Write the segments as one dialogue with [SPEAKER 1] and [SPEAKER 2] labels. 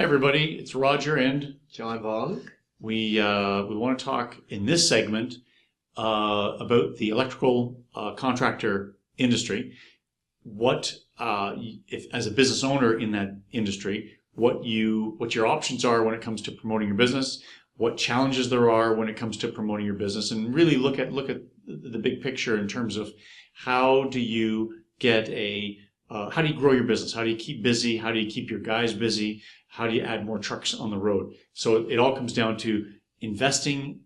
[SPEAKER 1] everybody, it's Roger and
[SPEAKER 2] John Vong.
[SPEAKER 1] we want to talk in this segment about the electrical contractor industry. What if as a business owner in that industry, what your options are when it comes to promoting your business, what challenges there are when it comes to promoting your business, and really look at the big picture in terms of how do you get how do you grow your business? How do you keep busy? How do you keep your guys busy? How do you add more trucks on the road? So it all comes down to investing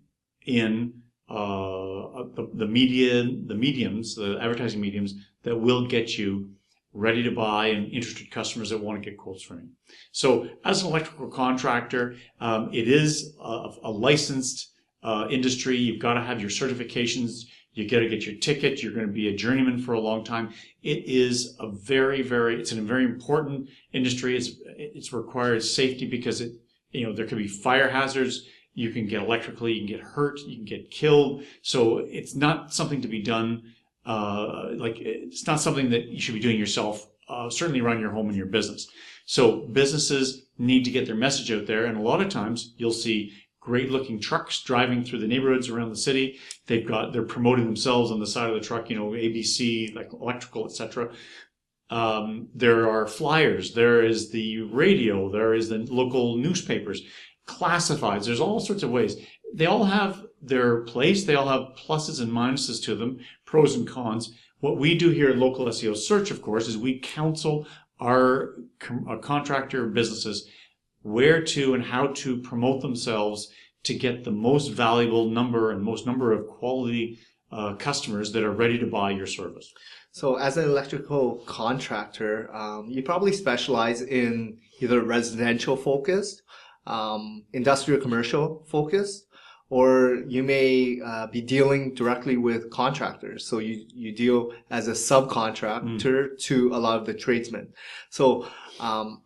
[SPEAKER 1] in the mediums, the advertising mediums that will get you ready to buy and interested customers that want to get quotes from you. So as an electrical contractor, it is a licensed industry. You've got to have your certifications. You got to get your ticket. You're going to be a journeyman for a long time. It is a very important industry. It's required safety because there could be fire hazards. You can get electrically, you can get hurt, you can get killed. So it's not something to be done. It's not something that you should be doing yourself. Certainly around your home and your business. So businesses need to get their message out there, and a lot of times you'll see great-looking trucks driving through the neighborhoods around the city. They're promoting themselves on the side of the truck, ABC, like electrical, etc. There are flyers. There is the radio. There is the local newspapers, classifieds. There's all sorts of ways. They all have their place. They all have pluses and minuses to them, pros and cons. What we do here at Local SEO Search, of course, is we counsel our contractor businesses where to and how to promote themselves to get the most valuable number of quality customers that are ready to buy your service.
[SPEAKER 2] So as an electrical contractor, you probably specialize in either residential focused, industrial commercial focused, or you may be dealing directly with contractors. So you deal as a subcontractor to a lot of the tradesmen. So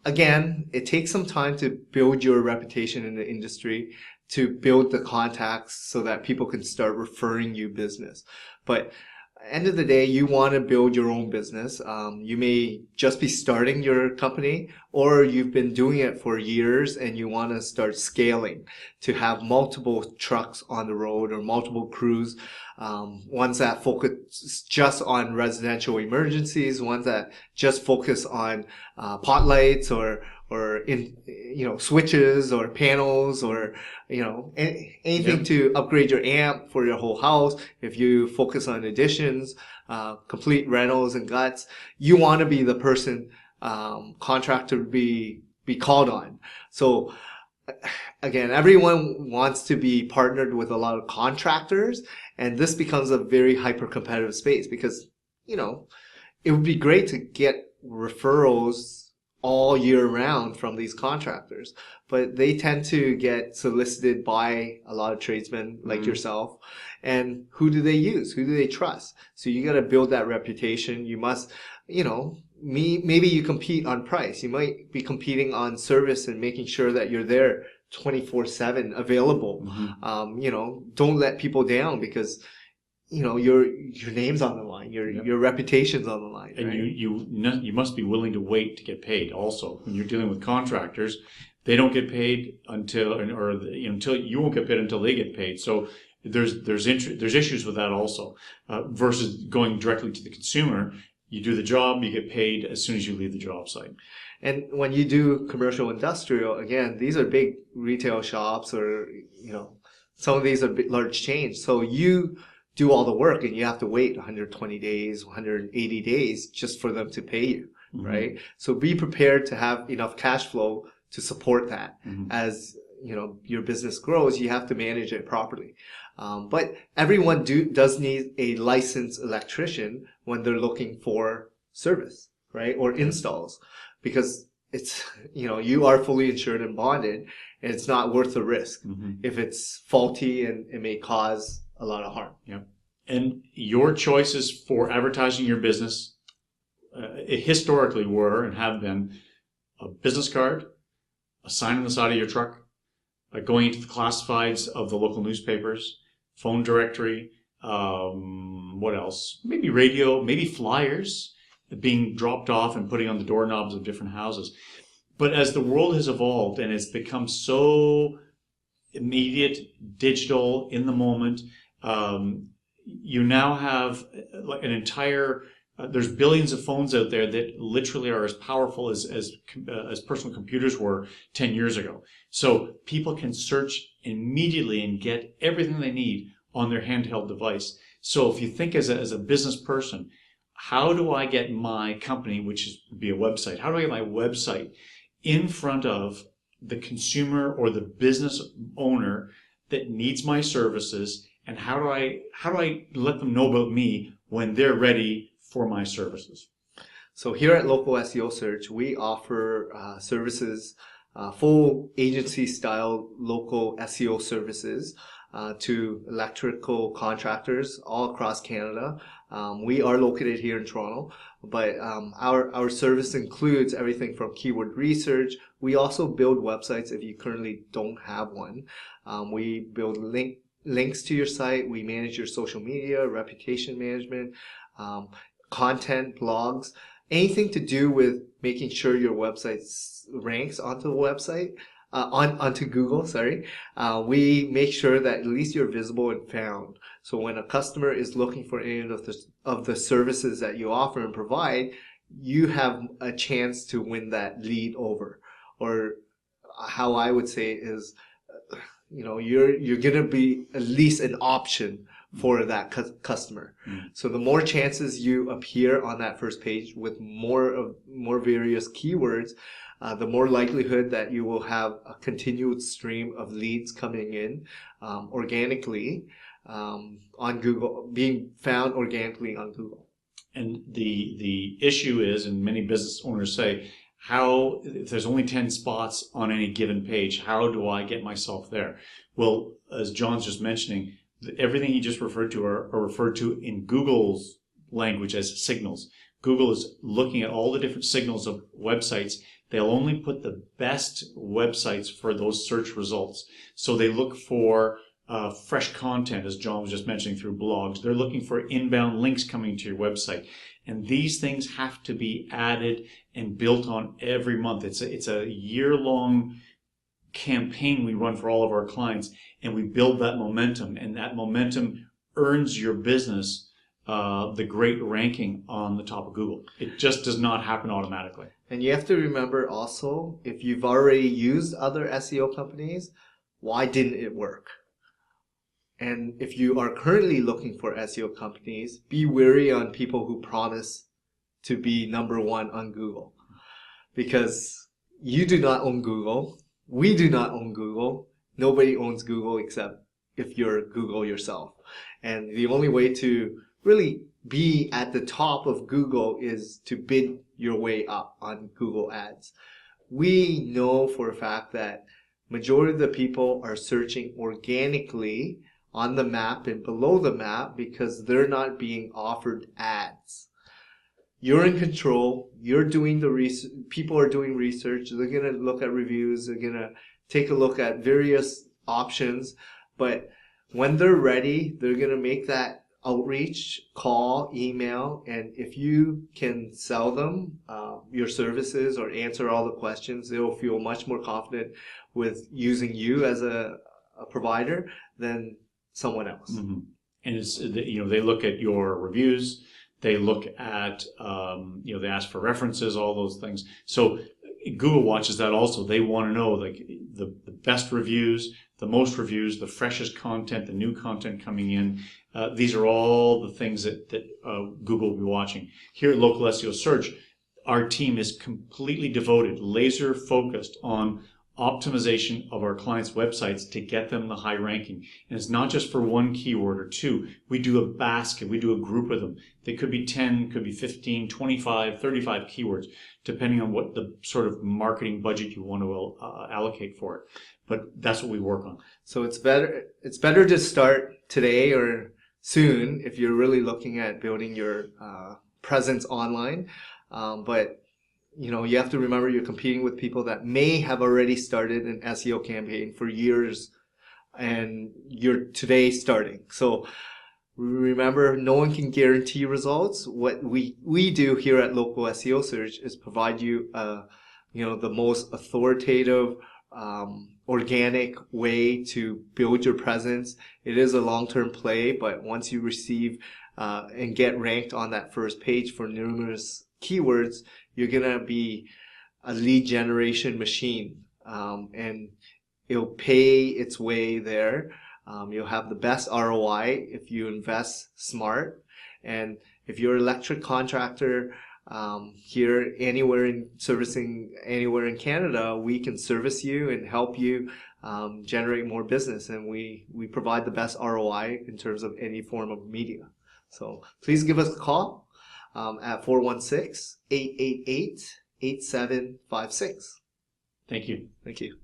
[SPEAKER 2] again, it takes some time to build your reputation in the industry, to build the contacts so that people can start referring you business. But end of the day, you want to build your own business. You may just be starting your company, or you've been doing it for years and you want to start scaling to have multiple trucks on the road or multiple crews, ones that focus just on residential emergencies, ones that just focus on pot lights or switches or panels or anything to upgrade your amp for your whole house. If you focus on additions, complete rentals and guts, you want to be the person contractor be called on. So again, everyone wants to be partnered with a lot of contractors, and this becomes a very hyper competitive space because it would be great to get referrals all year round from these contractors, but they tend to get solicited by a lot of tradesmen like yourself. And who do they use? Who do they trust? So you got to build that reputation. You must, maybe you compete on price. You might be competing on service and making sure that you're there 24/7 available. Don't let people down because your name's on the line, your reputation's on the line,
[SPEAKER 1] and
[SPEAKER 2] right?
[SPEAKER 1] you must be willing to wait to get paid. Also, when you're dealing with contractors, they don't get paid until you won't get paid until they get paid. So there's issues with that also, versus going directly to the consumer. You do the job, you get paid as soon as you leave the job site.
[SPEAKER 2] And when you do commercial industrial, again, these are big retail shops, or some of these are large chains. So you do all the work and you have to wait 120 days, 180 days just for them to pay you, right? So be prepared to have enough cash flow to support that. As your business grows, you have to manage it properly. But everyone does need a licensed electrician when they're looking for service, right? Or installs, because it's, you are fully insured and bonded, and it's not worth the risk if it's faulty and it may cause a lot of harm.
[SPEAKER 1] Yeah. And your choices for advertising your business historically were and have been a business card, a sign on the side of your truck, going into the classifieds of the local newspapers, phone directory, what else? Maybe radio, maybe flyers being dropped off and putting on the doorknobs of different houses. But as the world has evolved and it's become so immediate, digital, in the moment, you now have like an entire. There's billions of phones out there that literally are as powerful as personal computers were 10 years ago. So people can search immediately and get everything they need on their handheld device. So if you think as a business person, how do I get my company, which is be a website, how do I get my website in front of the consumer or the business owner that needs my services, and how do I let them know about me when they're ready for my services?
[SPEAKER 2] So here at Local SEO Search, we offer services, full agency-style local SEO services to electrical contractors all across Canada. We are located here in Toronto, but our service includes everything from keyword research. We also build websites if you currently don't have one. We build links to your site. We manage your social media, reputation management, content, blogs, anything to do with making sure your website ranks onto the website, onto Google, sorry. We make sure that at least you're visible and found. So when a customer is looking for any of the services that you offer and provide, you have a chance to win that lead over. Or how I would say is, you're gonna be at least an option for that customer. So the more chances you appear on that first page with more various keywords, the more likelihood that you will have a continued stream of leads coming in organically on Google, being found organically on Google.
[SPEAKER 1] And the issue is, and many business owners say, if there's only 10 spots on any given page, how do I get myself there? Well, as John's just mentioning, everything he just referred to are referred to in Google's language as signals. Google is looking at all the different signals of websites. They'll only put the best websites for those search results. So they look for fresh content, as John was just mentioning, through blogs. They're looking for inbound links coming to your website. And these things have to be added and built on every month. It's a year-long campaign we run for all of our clients, and we build that momentum, and that momentum earns your business the great ranking on the top of Google. It just does not happen automatically.
[SPEAKER 2] And you have to remember also, if you've already used other SEO companies, why didn't it work? And if you are currently looking for SEO companies, be wary on people who promise to be number one on Google. Because you do not own Google. We do not own Google. Nobody owns Google except if you're Google yourself. And the only way to really be at the top of Google is to bid your way up on Google Ads. We know for a fact that majority of the people are searching organically on the map and below the map because they're not being offered ads. You're in control. You're doing the research. People are doing research. They're going to look at reviews. They're going to take a look at various options. But when they're ready, they're going to make that outreach, call, email. And if you can sell them your services or answer all the questions, they will feel much more confident with using you as a provider than someone else.
[SPEAKER 1] Mm-hmm. And it's, they look at your reviews, they look at, they ask for references, all those things. So Google watches that also. They want to know like the best reviews, the most reviews, the freshest content, the new content coming in. These are all the things that Google will be watching. Here at Local SEO Search, our team is completely devoted, laser focused on optimization of our clients' websites to get them the high ranking. And it's not just for one keyword or two. We do a basket, we do a group of them. They could be 10, could be 15, 25, 35 keywords, depending on what the sort of marketing budget you want to allocate for it. But that's what we work on.
[SPEAKER 2] So it's better to start today or soon if you're really looking at building your presence online. But you have to remember you're competing with people that may have already started an SEO campaign for years and you're today starting. So remember, no one can guarantee results. What we do here at Local SEO Search is provide you a the most authoritative, organic way to build your presence. It is a long-term play, but once you receive and get ranked on that first page for numerous keywords, you're gonna be a lead generation machine, and it'll pay its way there. You'll have the best ROI if you invest smart. And if you're an electric contractor here servicing anywhere in Canada, we can service you and help you generate more business. And we provide the best ROI in terms of any form of media. So please give us a call at 416-888-8756.
[SPEAKER 1] Thank you.
[SPEAKER 2] Thank you.